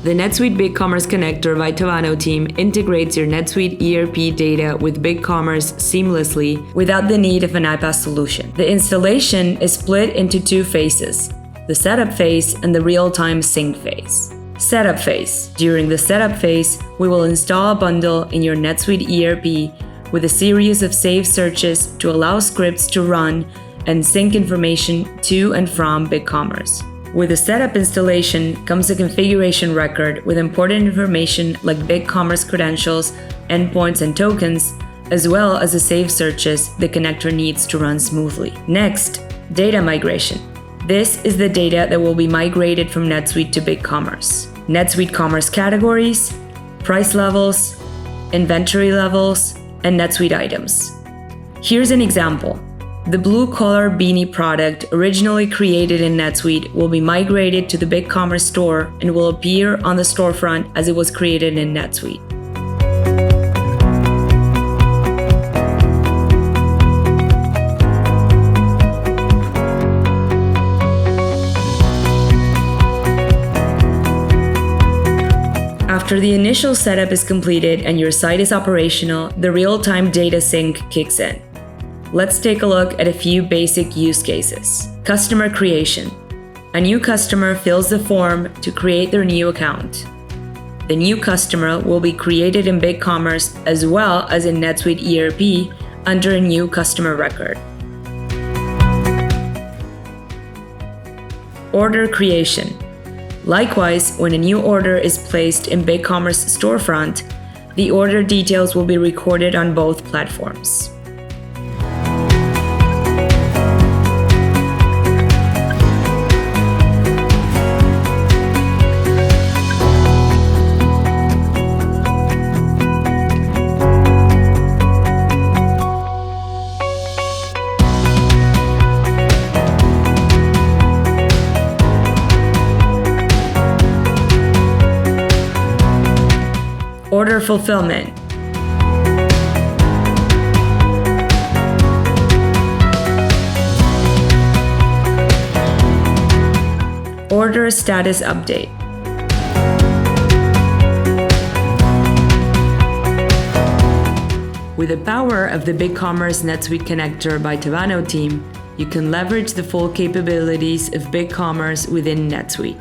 The NetSuite BigCommerce Connector by Tavano Team integrates your NetSuite ERP data with BigCommerce seamlessly without the need of an iPaaS solution. The installation is split into two phases: the setup phase and the real-time sync phase. Setup phase. During the setup phase, we will install a bundle in your NetSuite ERP with a series of saved searches to allow scripts to run and sync information to and from BigCommerce. With the setup installation comes a configuration record with important information like BigCommerce credentials, endpoints, and tokens, as well as the saved searches the connector needs to run smoothly. Next, data migration. This is the data that will be migrated from NetSuite to BigCommerce. NetSuite commerce categories, price levels, inventory levels, and NetSuite items. Here's an example. The blue collar beanie product originally created in NetSuite will be migrated to the BigCommerce store and will appear on the storefront as it was created in NetSuite. After the initial setup is completed and your site is operational, the real-time data sync kicks in. Let's take a look at a few basic use cases. Customer creation. A new customer fills the form to create their new account. The new customer will be created in BigCommerce as well as in NetSuite ERP under a new customer record. Order creation. Likewise, when a new order is placed in BigCommerce storefront, the order details will be recorded on both platforms. Order fulfillment. Order status update. With the power of the BigCommerce NetSuite Connector by Tavano Team, you can leverage the full capabilities of BigCommerce within NetSuite.